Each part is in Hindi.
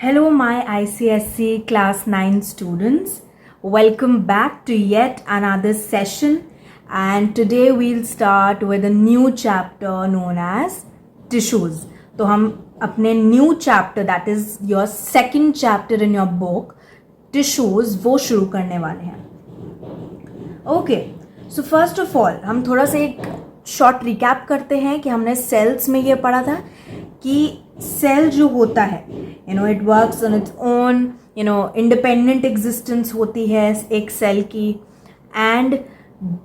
Hello, my ICSC Class 9 students. Welcome back to yet another session. And today we'll start with a new chapter known as tissues. तो हम अपने new chapter, that is your second chapter in your book, tissues, वो शुरू करने वाले हैं. Okay, so first of all, हम थोड़ा सा एक short recap करते हैं कि हमने cells में ये पढ़ा था कि सेल जो होता है it works on its own independent existence होती है एक सेल की. एंड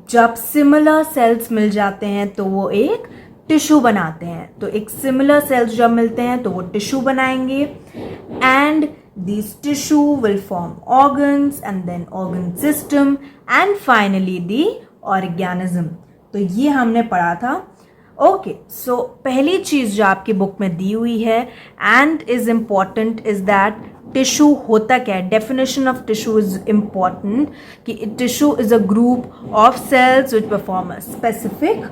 जब सिमिलर सेल्स मिल जाते हैं तो वो एक टिश्यू बनाते हैं. तो एक सिमिलर सेल्स जब मिलते हैं तो वो टिश्यू बनाएंगे and these tissue will form organs and then organ system and finally the organism. तो ये हमने पढ़ा था. ओके, सो पहली चीज़ जो आपकी बुक में दी हुई है and is important is that tissue होता क्या है. Definition of tissue is important कि tissue is a group of cells which perform a specific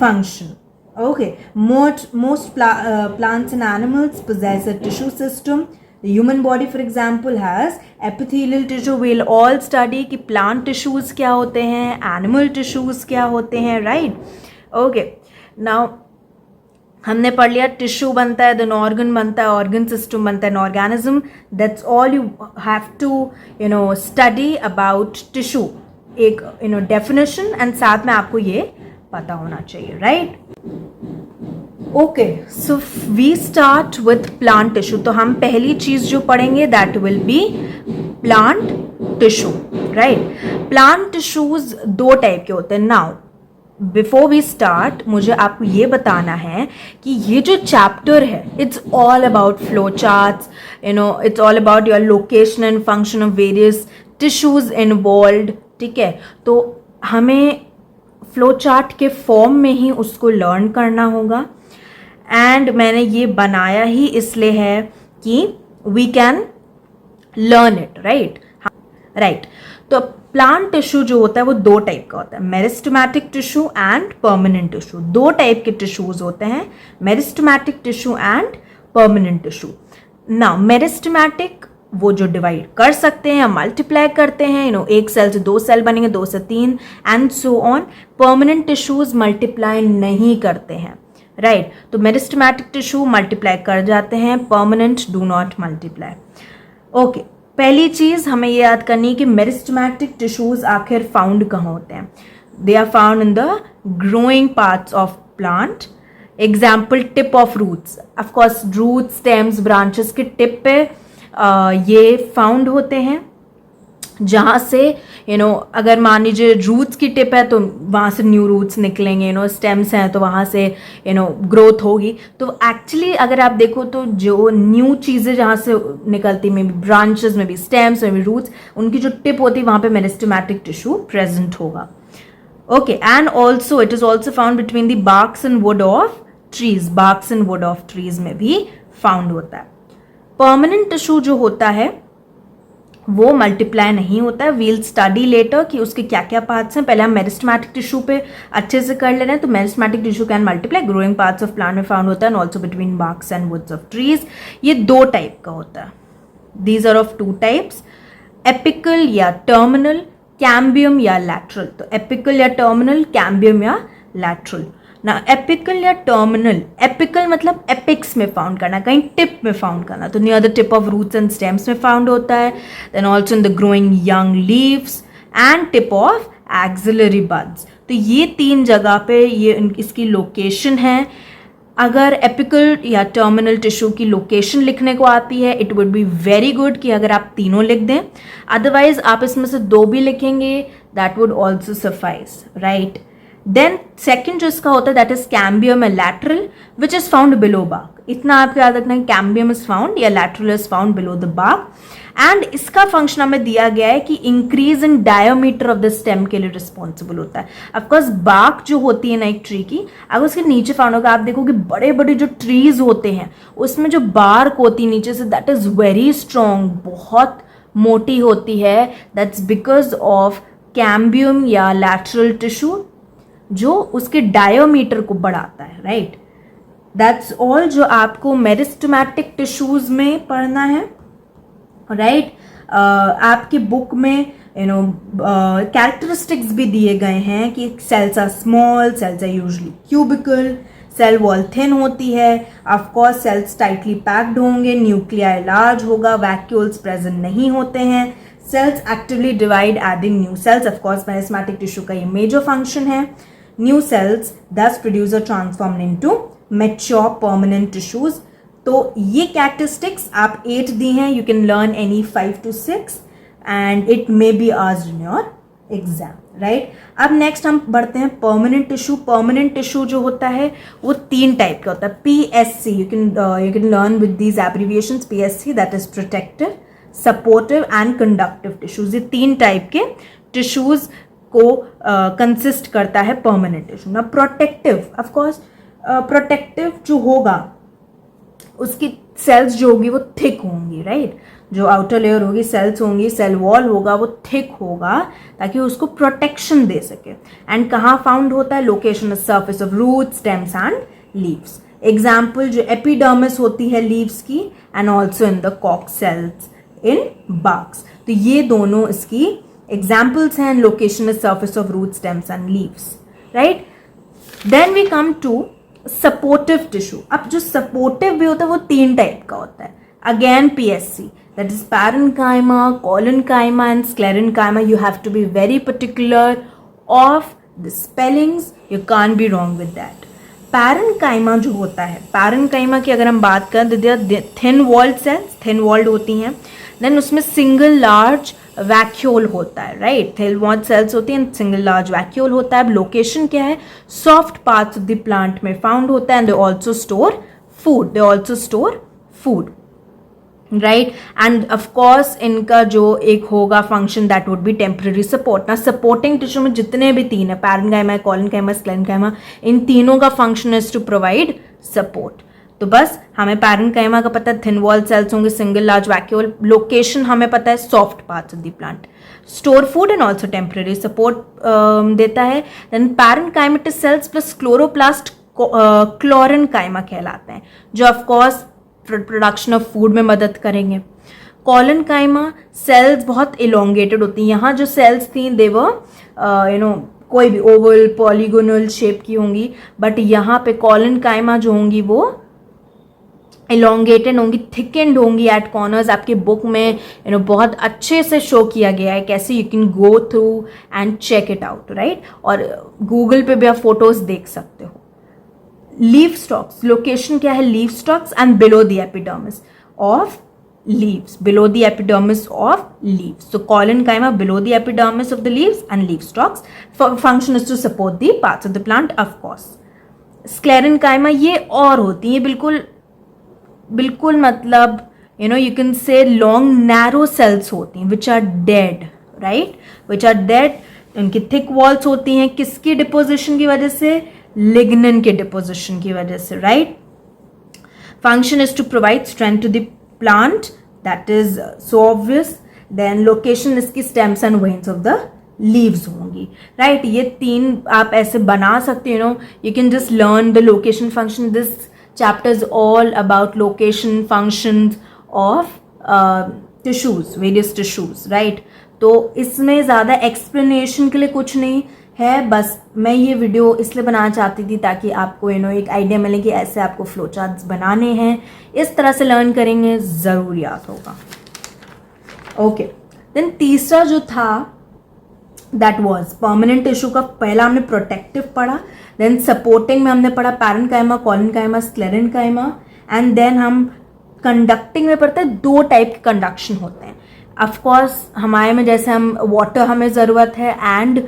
function. Okay, most plants and animals possess a tissue system. The human body, for example, has epithelial tissue. We'll all study कि plant tissues क्या होते हैं, animal tissues क्या होते हैं, right? Okay, now हमने पढ़ लिया टिश्यू बनता है, देन ऑर्गन बनता है, ऑर्गन सिस्टम बनता है, an organism. That's all you have to study about tissue. एक डेफिनेशन एंड साथ में आपको ये पता होना चाहिए, right? Okay, so we start with plant tissue. तो हम पहली चीज जो पढ़ेंगे that will be plant tissue, right? Plant tissues दो टाइप के होते हैं. नाउ बिफोर वी स्टार्ट मुझे आपको ये बताना है कि ये जो चैप्टर है it's all about flow charts, it's all about your location and function of various tissues involved. ठीक है, तो हमें फ्लो चार्ट के फॉर्म में ही उसको लर्न करना होगा. एंड मैंने ये बनाया ही इसलिए है कि we can learn it, right? Right. तो प्लांट टिश्यू जो होता है वो दो टाइप का होता है, meristematic tissue and permanent tissue. दो टाइप के टिश्यूज होते हैं, meristematic tissue and permanent tissue. Now meristematic वो जो डिवाइड कर सकते हैं, मल्टीप्लाई करते हैं, एक सेल से दो सेल बनेंगे, दो से तीन and so on. Permanent tissues multiply नहीं करते हैं, राइट? तो मेरिस्टेमेटिक टिश्यू मल्टीप्लाई कर जाते हैं, permanent do not multiply. Okay, पहली चीज हमें ये याद करनी है कि मेरिस्टेमेटिक टिश्यूज आखिर फाउंड कहाँ होते हैं. They are found in the growing parts of plant. Example tip of roots. Of course root, stems, branches के टिप पे ये फाउंड होते हैं, जहाँ से अगर मान लीजिए रूट्स की टिप है तो वहाँ से न्यू रूट्स निकलेंगे, स्टेम्स हैं तो वहाँ से ग्रोथ होगी. तो एक्चुअली अगर आप देखो तो जो न्यू चीज़ें जहाँ से निकलती, में भी ब्रांचेस में भी, स्टेम्स में भी, रूट्स, उनकी जो टिप होती है वहाँ पे मेरिस्टेमेटिक टिश्यू प्रेजेंट होगा. Okay, and also it is also found between the barks and would of trees. Barks and would of trees में भी फाउंड होता है. परमानेंट टिश्यू जो होता है वो मल्टीप्लाई नहीं होता है. वील स्टडी लेटर कि उसके क्या क्या पार्ट्स हैं. पहले हम मेरिस्टेमेटिक टिश्यू पे अच्छे से कर ले रहे हैं. तो meristematic tissue can multiply. Growing parts of plant में फाउंड होता है and also between barks and woods of trees. ये दो टाइप का होता है. These are of two types, apical या टर्मिनल, कैम्बियम या लैटरल. तो एपिकल या टर्मिनल, कैम्बियम या लैटरल. ना एपिकल या टर्मिनल, एपिकल मतलब एपिक्स में फाउंड करना, कहीं टिप में फाउंड करना. तो near the tip of roots and stems में फाउंड होता है. Then also in the growing young leaves and tip of axillary buds. तो ये तीन जगह पे ये इसकी लोकेशन है. अगर एपिकल या टर्मिनल टिश्यू की लोकेशन लिखने को आती है it would be very good कि अगर आप तीनों लिख दें. अदरवाइज आप इसमें से दो भी लिखेंगे that wood also suffice, right? Then second जो इसका होता है दैट इज कैम्बियम या lateral which is found below bark. इतना आपको याद रखना है, कैम्बियम इज फाउंड या lateral is found below the bark. And इसका फंक्शन हमें दिया गया है कि increase in diameter of the stem के लिए रिस्पॉन्सिबल होता है. ऑफकोर्स बार्क जो होती है ना एक ट्री की, अगर उसके नीचे फाउंड होगा, आप देखो कि बड़े बड़े जो ट्रीज होते हैं उसमें जो बार्क होती है नीचे say that is very strong, बहुत मोटी होती है. दैट्स बिकॉज ऑफ कैम्बियम या लैटरल टिश्यू जो उसके डायोमीटर को बढ़ाता है, राइट? दैट्स ऑल जो आपको मेरिस्टेमेटिक टिश्यूज में पढ़ना है. राइट। आपकी बुक में कैरेक्टरिस्टिक्स भी दिए गए हैं कि cells are small, cells are usually cubical, cell wall thin होती है, of course cells tightly packed होंगे, न्यूक्लियाई लार्ज होगा, वैक्यूल्स प्रेजेंट नहीं होते हैं, cells actively divide adding new cells, of course meristematic tissue का ये मेजर फंक्शन है। न्यू सेल्स दस प्रोड्यूस और transform into mature permanent tissues. तो ये कैरेक्टरिस्टिक्स आप 8 दी हैं, you can learn any 5 to 6 and it may be asked in your exam, right. अब नेक्स्ट हम बढ़ते हैं परमानेंट टिश्यू। परमानेंट टिश्यू जो होता है वो 3 टाइप का होता है। PSC, you can learn with these abbreviations, PSC that is protective, supportive and conductive tissues. ये 3 टाइप के टिश्यूज को कंसिस्ट करता है परमानेंट टिश्यू। ना प्रोटेक्टिव, ऑफ कोर्स प्रोटेक्टिव जो होगा उसकी सेल्स जो होगी वो थिक होंगी, राइट। जो आउटर लेयर होगी, सेल्स होंगी, सेल वॉल होगा वो थिक होगा ताकि उसको प्रोटेक्शन दे सके। एंड कहाँ फाउंड होता है? Location surface of root, stems and leaves. Example जो एपिडर्मिस होती है लीव्स की, एंड ऑल्सो इन द कॉक सेल्स इन बग्स। तो ये दोनों इसकी एग्जाम्पल्स हैं, location is surface of root, stems and leaves, right. Then we come to supportive tissue. अब जो सपोर्टिव भी होता है वो 3 टाइप का होता है। Again PSC, that is parenchyma, collenchyma and sclerenchyma. You have to be very particular of the spellings. You can't be wrong with that. Parenchyma जो होता है, parenchyma की अगर हम बात करें तो they are thin walled cells, thin walled होती हैं। देन उसमें सिंगल लार्ज वैक्यूल होता है, राइट। थिन वॉल्ड सेल्स होती हैं, सिंगल लार्ज वैक्यूल होता है। अब लोकेशन क्या है? Soft parts of the plant में फाउंड होता है। And they also store food, right. End of course इनका जो एक होगा function that would B temporary support. ना सपोर्टिंग टिश्यू में जितने भी 3 है, पैरेन्काइमा, कॉलेन्काइमा, स्क्लेरेन्काइमा, इन तीनों का function is to provide support. तो बस हमें पैरेन्काइमा का पता है, थिन वॉल सेल्स होंगे, सिंगल लार्ज वैक्यूल। लोकेशन हमें पता है, soft parts of the plant. Store food and also temporary support देता है। Then parenchymatous cells plus chloroplast chlorenchyma कहलाते हैं, जो ऑफकोर्स प्रोडक्शन ऑफ फूड में मदद करेंगे। कॉलेन्काइमा सेल्स बहुत इलोंगेटेड होती हैं। यहाँ जो सेल्स थी देवर कोई भी ओवल, पॉलीगोनल शेप की होंगी, बट यहाँ पे कॉलेन्काइमा जो होंगी वो इलोंगेटेड होंगी, थिकेंड होंगी एट कॉर्नर्स। आपके बुक में बहुत अच्छे से शो किया गया है कैसे you can go through and check it out, right. और गूगल पे भी आप फोटोज देख सकते हो। लीफ स्टॉक्स, लोकेशन क्या है? Leaf stocks and below the epidermis of leaves, below the epidermis of leaves. So collenchyma below the epidermis of the leaves and leaf stalks. Function is to support the parts of the plant, of course. Sclerenchyma ये और होती है बिल्कुल मतलब you can say long narrow cells होती हैं which are dead, right? Which are dead. उनकी thick walls होती हैं किसकी डिपोजिशन की वजह से? लिग्निन के डिपोजिशन की वजह से, right? Function is to provide strength to the plant, that is so obvious. Then location इसकी stems and veins of the leaves होंगी, right? ये 3 आप ऐसे बना सकते हो, you can just learn the location function. This chapter is all about location functions of tissues, various tissues, right? तो इसमें ज़्यादा explanation के लिए कुछ नहीं है, बस मैं ये वीडियो इसलिए बनाना चाहती थी ताकि आपको एक आइडिया मिले कि ऐसे आपको फ्लो चार्ट्स बनाने हैं, इस तरह से लर्न करेंगे, ज़रूर याद होगा। ओके, देन तीसरा जो था दैट वाज परमानेंट टिश्यू का। पहला हमने प्रोटेक्टिव पढ़ा, देन सपोर्टिंग में हमने पढ़ा पैरेन्काइमा, कॉलेन्काइमा, स्क्लेरेन्काइमा, एंड देन हम कंडक्टिंग में पढ़ते हैं। 2 टाइप के कंडक्शन होते हैं ऑफकोर्स हमारे में, जैसे हम वाटर हमें ज़रूरत है एंड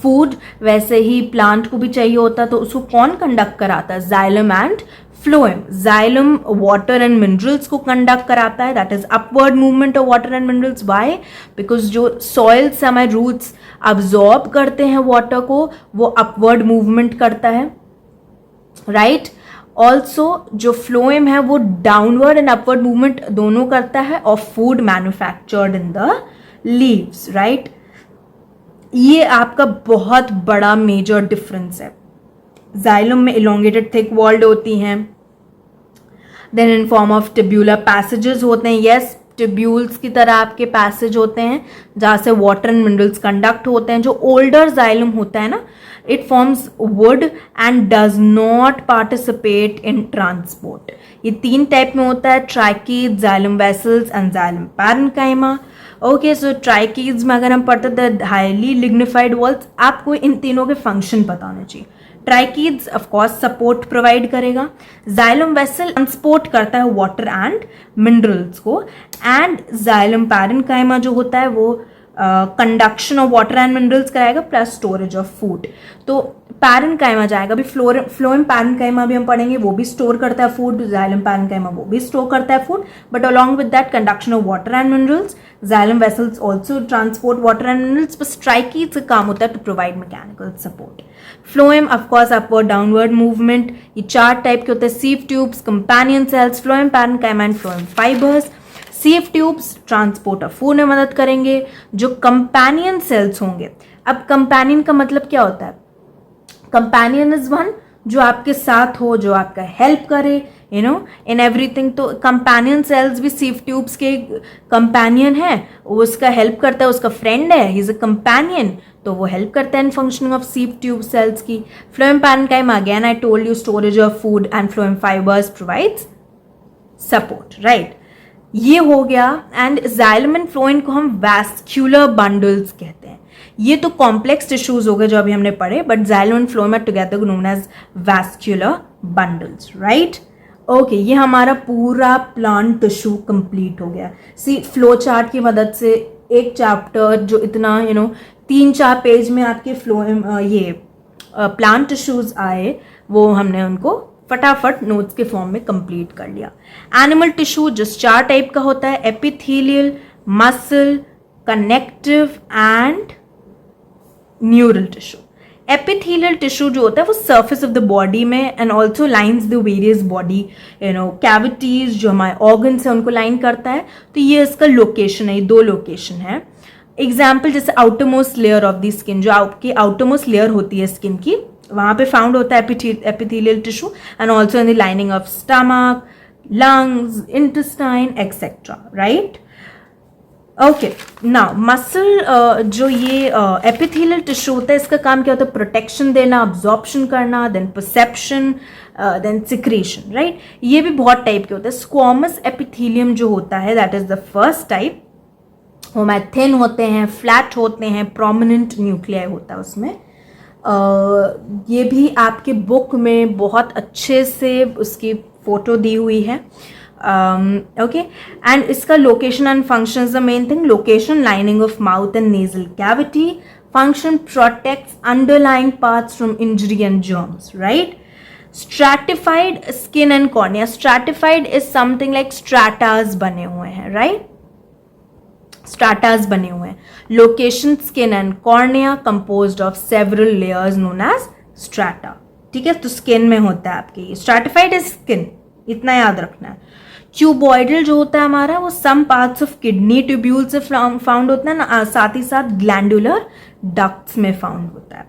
फूड, वैसे ही प्लांट को भी चाहिए होता है। तो उसको कौन कंडक्ट कराता है? Xylem and phloem. Xylem water and minerals को कंडक्ट कराता है, that is upward movement of water and minerals. Why? Because जो सॉइल से हमारे रूट्स अब्जॉर्ब करते हैं वाटर को, वो अपवर्ड मूवमेंट करता है, राइट। ऑल्सो जो फ्लोएम है वो डाउनवर्ड एंड अपवर्ड मूवमेंट दोनों करता है of food manufactured in the leaves, right. ये आपका बहुत बड़ा मेजर डिफरेंस है। जाइलम में इलोंगेटेड थिक वॉल्ड होती हैं, then in form of tubular passages होते हैं। यस, ट्यूब्यूल्स की तरह आपके पैसेज होते हैं जहाँ से वाटर एंड मिनरल्स कंडक्ट होते हैं. जो ओल्डर जाइलम होता है ना, it forms wood and does not participate in transport. ये 3 टाइप में होता है, tracheid, xylem vessels and xylem parenchyma. Okay, so tracheids में अगर हम पढ़ते द हाईली लिग्निफाइड वॉल्स, आपको इन तीनों के फंक्शन पता होने चाहिए. ट्राइकीड्स ऑफ कोर्स सपोर्ट प्रोवाइड करेगा. जाइलम वेसल ट्रांसपोर्ट करता है वाटर एंड मिनरल्स को. एंड जाइलम पैरेन्काइमा जो होता है वो conduction of water and minerals कराएगा प्लस स्टोरेज ऑफ फूड. तो पैरेन्काइमा जाएगा. अभी फ्लोएम पैरेन्काइमा भी हम पढ़ेंगे, वो भी स्टोर करता है फूड. जाइलम पैरेन्काइमा वो भी स्टोर करता है food, but along with that conduction of water and minerals. Xylem vessels also transport water and minerals, बस ट्राइकीड्स का काम होता है to provide mechanical support. Phloem of course upward downward movement. ये 4 टाइप के होते हैं, sieve tubes, companion cells, phloem parenchyma and phloem fibres. Sieve tubes transport of food में मदद करेंगे. जो कंपेनियन सेल्स होंगे, अब कंपेनियन का मतलब क्या होता है? कंपेनियन इज वन जो आपके साथ हो, जो आपका हेल्प करे यू नो इन एवरीथिंग. तो कंपेनियन सेल्स भी सीव ट्यूब्स के कंपेनियन है, वो उसका हेल्प करता है, उसका फ्रेंड है, ही इज अ कंपेनियन, तो वो हेल्प करता है in functioning of sieve tube cells की. Phloem parenchyma again I told you storage of food and phloem fibres provides support, right. ये हो गया. एंड जाइलम एंड फ्लोएम को हम वैस्क्यूलर बंडल्स कहते हैं. ये तो कॉम्प्लेक्स टिश्यूज हो गए जो अभी हमने पढ़े, but xylem and phloem are together known as vascular bundles, right. Okay, ये हमारा पूरा प्लांट टिश्यू कंप्लीट हो गया. सी फ्लो चार्ट की मदद से एक चैप्टर जो इतना 3-4 पेज में आपके प्लांट टिश्यूज आए, वो हमने उनको फटाफट नोट्स के फॉर्म में कंप्लीट कर लिया. एनिमल टिश्यू जिस 4 टाइप का होता है, epithelial, muscle, connective and neural tissue. Epithelial tissue जो होता है वो सरफेस ऑफ द बॉडी में and also lines the various body cavities, जो हमारे ऑर्गन्स है उनको लाइन करता है. तो ये इसका लोकेशन है, ये 2 लोकेशन है. एग्जाम्पल जैसे outermost layer of the skin, जो आपकी आउटरमोस्ट लेयर होती है स्किन की, वहाँ पे फाउंड होता है epithelial tissue. And also in the lining of stomach, lungs, intestine etcetera, right. Okay, now muscle जो ये एपिथेलियल टिश्यू होता है, इसका काम क्या होता है? प्रोटेक्शन देना, अब्जॉर्प्शन करना, then perception, then secretion, right. ये भी बहुत टाइप के होते हैं. स्क्वामस एपिथेलियम जो होता है, that is the first type. वो थिन होते हैं, फ्लैट होते हैं, प्रोमिनेंट न्यूक्लियाई होता है उसमें. ये भी आपके बुक में बहुत अच्छे से उसकी फोटो दी हुई है. ओके, एंड इसका location and function the main thing. Location lining of mouth and nasal cavity. Function protects underlying parts from injury and germs, right. Stratified skin and cornea. Stratified is something like stratas बने हुए हैं, राइट. स्ट्रैटास बने हुए हैं. Location skin and cornea composed of several layers known as strata. ठीक है, तो स्किन में होता है आपकी. स्ट्रैटिफाइड इज स्किन, इतना याद रखना है. क्यूबॉइडल जो होता है हमारा, वो some parts of kidney tubule से फाउंड होता है ना, साथ ही साथ ग्लैंडुलर डक्ट्स में फाउंड होता है.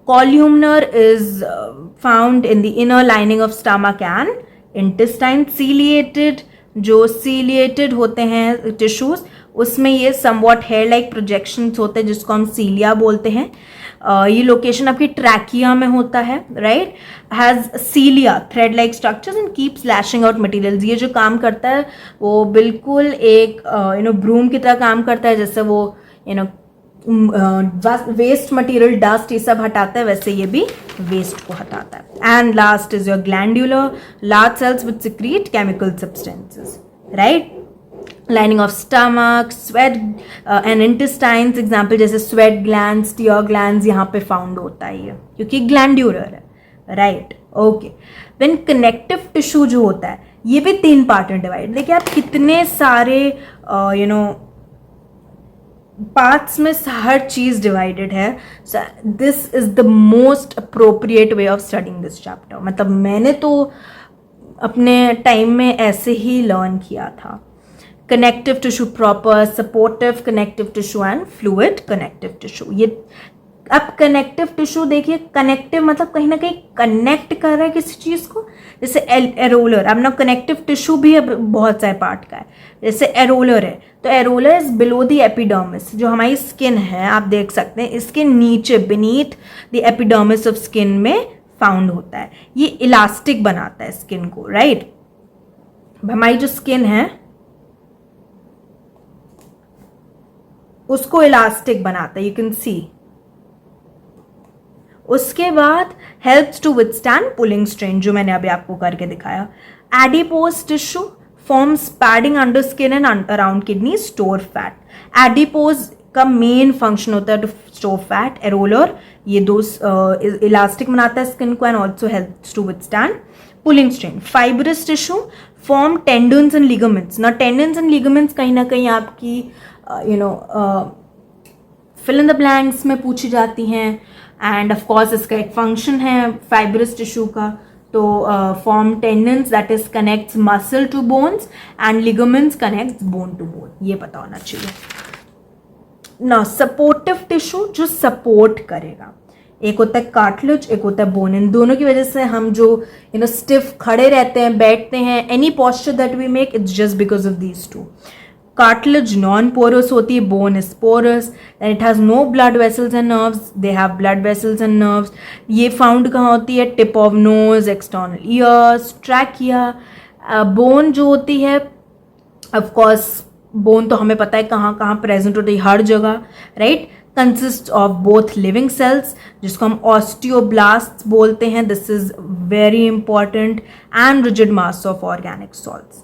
Columnar is found in the inner lining of stomach and intestine. Ciliated, जो सीलिएटेड होते हैं टिश्यूज, उसमें ये समवॉट हेयर लाइक प्रोजेक्शंस होते हैं जिसको हम सीलिया बोलते हैं. ये लोकेशन आपकी ट्रैकिया में होता है, right. Has cilia thread like structures and keeps lashing out materials. ये जो काम करता है वो बिल्कुल एक ब्रूम की तरह काम करता है, जैसे वो वेस्ट मटेरियल, डस्ट, ये सब हटाता है, वैसे ये भी वेस्ट को हटाता है. And last is your glandular, large cells which secrete chemical substances, right. Lining of stomach, sweat and intestines. Example जैसे स्वेट ग्लैंड्स, टीयर ग्लैंड्स, यहाँ पे फाउंड होता है ये, क्योंकि ग्लैंड्यूलर है, right. Okay, then connective tissue जो होता है, ये भी 3 पार्ट में डिवाइड. देखिए आप कितने सारे पार्ट्स में हर चीज डिवाइडेड है. This is the most appropriate way of studying this chapter. मतलब मैंने तो अपने टाइम में ऐसे ही लर्न किया था. Connective tissue proper, supportive connective tissue and fluid connective tissue. ये अब कनेक्टिव टिश्यू देखिए, कनेक्टिव मतलब कहीं ना कहीं कनेक्ट कर रहा है किसी चीज को, जैसे एरोलर, अपना कनेक्टिव टिश्यू भी अब बहुत सारे पार्ट का है, जैसे एरोलर है, तो areolar is below the epidermis, जो हमारी स्किन है आप देख सकते हैं इसके नीचे beneath the epidermis of skin में फाउंड होता है। ये इलास्टिक बनाता है स्किन को, राइट। हमारी जो स्किन है उसको इलास्टिक बनाता है, यू कैन सी। उसके बाद helps to withstand pulling strain, जो मैंने अभी आपको करके दिखाया। Adipose tissue forms padding under skin and around kidney, store fat. Adipose का मेन फंक्शन होता है टू स्टोर फैट। एरोलर ये दो इलास्टिक बनाता है स्किन को and also helps to withstand pulling strain. Fibrous tissue form tendons and ligaments. ना टेंडन्स एंड लिगामेंट्स कहीं ना कहीं आपकी फिल इन द ब्लैंक्स में पूछी जाती हैं, एंड ऑफ कोर्स इसका एक फंक्शन है फाइब्रस टिश्यू का। तो form tendons that is connects muscle to bones and ligaments connects bone to bone, ये पता होना चाहिए ना। सपोर्टिव टिश्यू जो सपोर्ट करेगा, एक होता है कार्टिलेज, एक होता है बोन। इन दोनों की वजह से हम जो स्टिफ खड़े रहते हैं, बैठते हैं, any posture that we make, it's just because of these two. Cartilage non-porous होती है, bone is porous, and it has no blood vessels and nerves. They have blood vessels and nerves. ये found कहाँ होती है? Tip of nose, external ears, trachea. Bone जो होती है, of course bone तो हमें पता है कहाँ कहाँ present होती है, हर जगह, right? Consists of both living cells, जिसको हम osteoblasts बोलते हैं. This is very important, and rigid mass of organic salts.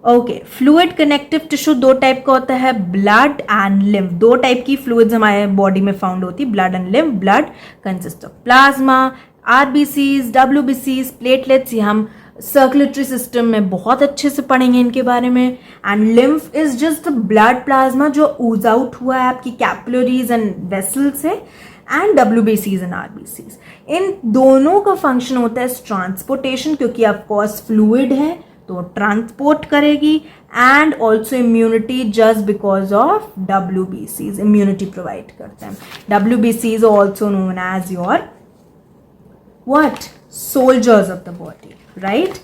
Okay, fluid connective tissue दो टाइप का होता है, ब्लड एंड लिम्फ। दो टाइप की फ्लूइड्स हमारे बॉडी में फाउंड होती है, blood and lymph. Blood consist of plasma, RBCs, डब्ल्यूबीसीज, प्लेटलेट्स, ये हम सर्कुलेटरी सिस्टम में बहुत अच्छे से पढ़ेंगे इनके बारे में। And lymph is just blood plasma जो ऊज आउट हुआ है आपकी कैपिलरीज एंड वेसल से, एंड डब्ल्यूबीसीज एंड आरबीसीज। इन दोनों का फंक्शन होता है ट्रांसपोर्टेशन, क्योंकि ऑफकोर्स फ्लूइड है तो ट्रांसपोर्ट करेगी, and also immunity just because of WBCs, immunity provide करते हैं। WBCs also known as your what, soldiers of the body, right.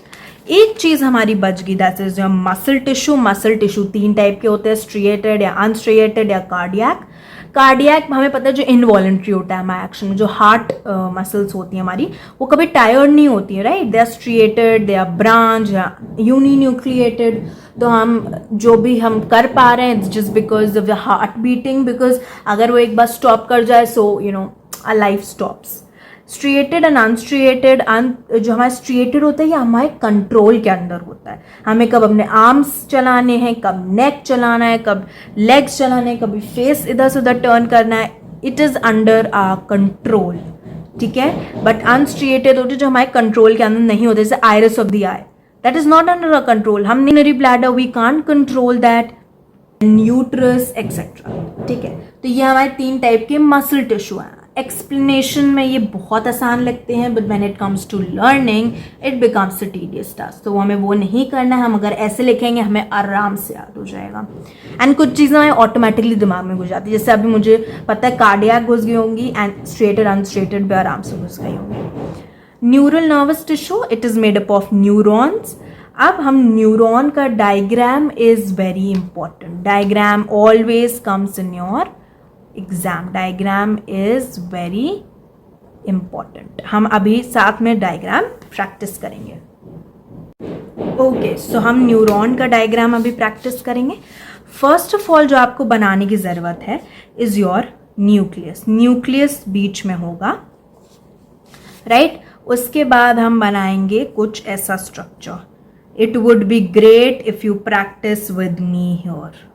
एक चीज हमारी बच गई, that is your muscle tissue. Muscle tissue तीन टाइप के होते हैं, स्ट्रिएटेड या अनस्ट्रिएटेड या कार्डियक। कार्डियक हमें पता है जो इनवॉलेंट्री होता है हमारे एक्शन में, जो हार्ट मसल्स होती हैं हमारी, वो कभी टायर्ड नहीं होती है, right. They are striated, they are branch या यूनिन्यूक्लिएटेड। तो हम जो भी हम कर पा रहे हैं, it's just because of the heart beating, because अगर वो एक बार स्टॉप कर जाए, so ah life stops. Striated and unstriated, जो हमारा स्ट्रिएटेड होता है ये हमारे कंट्रोल के अंदर होता है। हमें कब अपने आर्म्स चलाने हैं, कब नेक चलाना है, कब लेग्स चलाने हैं, कभी फेस इधर से उधर टर्न करना है, it is under our control, ठीक है। बट अनस्ट्रिएटेड होते जो हमारे कंट्रोल के अंदर नहीं होते, जैसे iris of the eye, that is not under our control. हम urinary bladder, we can't control that, uterus etcetera, ठीक है। तो ये हमारे तीन टाइप के मसल टिश्यू हैं। एक्सप्लेनेशन में ये बहुत आसान लगते हैं, but when it comes to learning it becomes a tedious task. तो हमें वो नहीं करना है, हम अगर ऐसे लिखेंगे हमें आराम से याद हो जाएगा। एंड कुछ चीज़ें हमें ऑटोमेटिकली दिमाग में घुस जाती है, जैसे अभी मुझे पता है कार्डियक घुस गई होंगी, एंड स्ट्रेटेड अनस्ट्रेटेड भी आराम से घुस गई होंगी। Neural nervous tissue, it is made up of neurons. अब हम न्यूरॉन का diagram is very important. Diagram always comes in your exam, diagram is very important. हम अभी साथ में डायग्राम प्रैक्टिस करेंगे। ओके, सो हम न्यूरॉन का डायग्राम अभी प्रैक्टिस करेंगे। फर्स्ट ऑफ ऑल जो आपको बनाने की ज़रूरत है इज योर न्यूक्लियस। न्यूक्लियस बीच में होगा, राइट। उसके बाद हम बनाएंगे कुछ ऐसा structure. It would be great if you practice with me here.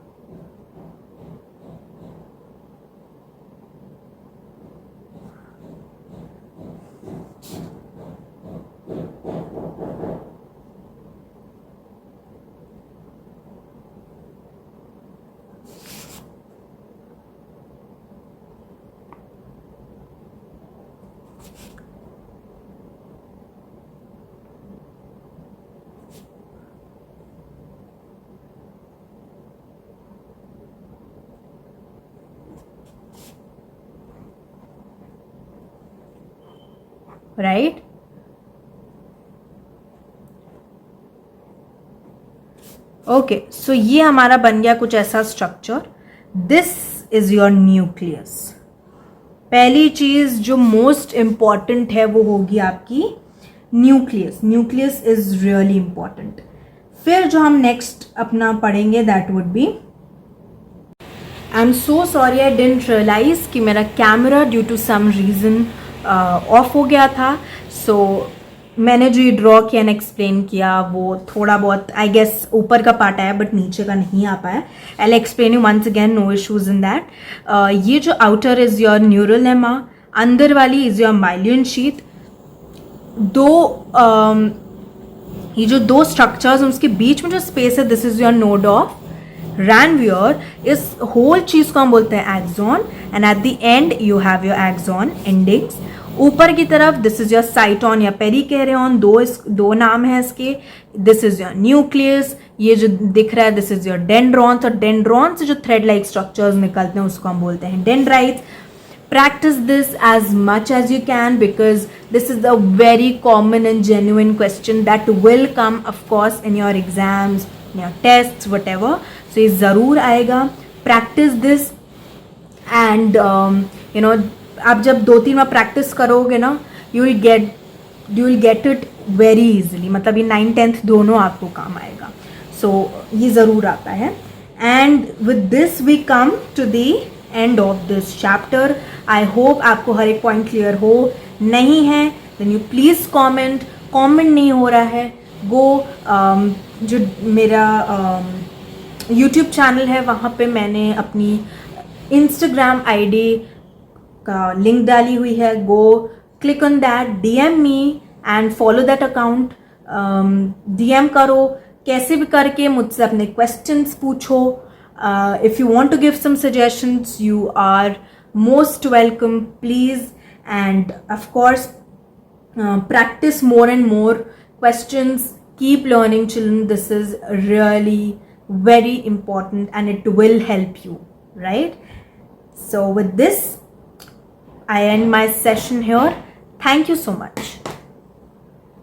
Right, okay, so ये हमारा बन गया कुछ ऐसा structure. This is your nucleus. पहली चीज जो मोस्ट इम्पॉर्टेंट है वो होगी आपकी nucleus. Nucleus is really important. फिर जो हम नेक्स्ट अपना पढ़ेंगे that would be, I am so sorry I didn't realise कि मेरा camera due to some reason off हो गया था. सो मैंने जो ये ड्रॉ किया एंड एक्सप्लेन किया वो थोड़ा बहुत आई गेस ऊपर का पार्ट आया बट नीचे का नहीं आ पाया. I explain you once again, no issues in that. ये जो outer is your neurilemma, अंदर वाली इज योर माइलियन शीथ. ये जो दो स्ट्रक्चर्स उसके बीच में जो स्पेस है, this is your node of Ranvier. इस होल चीज को हम बोलते हैं axon and at the end you have your axon endings. ऊपर की तरफ दिस इज योर साइटॉन या पेरिकेरियन, दो नाम है इसके. This is your nucleus. ये जो दिख रहा है दिस इज योर डेंड्रॉन्स, और डेंड्रॉन से जो थ्रेड लाइक स्ट्रक्चर्स निकलते हैं उसको हम बोलते हैं dendrites. Practice this as much as you can because this is a very common and genuine question that will come of course in your exams, in your tests, whatever. So ये ज़रूर आएगा. Practice this and you know आप जब 2-3 बार प्रैक्टिस करोगे ना you will get it very easily. मतलब ये 9th-10th दोनों आपको काम आएगा. So ये ज़रूर आता है. And with this we come to the end of this chapter. I hope आपको हर एक पॉइंट क्लियर हो. नहीं है then you please comment. नहीं हो रहा है go जो मेरा YouTube चैनल है वहाँ पे मैंने अपनी Instagram ID का लिंक डाली हुई है. go click on that, DM me and follow that account. DM करो, कैसे भी करके मुझसे अपने questions पूछो. If you want to give some suggestions, you are most welcome, please. And of course, practice more and more questions. Keep learning, children. This is really very important and it will help you, right? So with this, I end my session here. Thank you so much.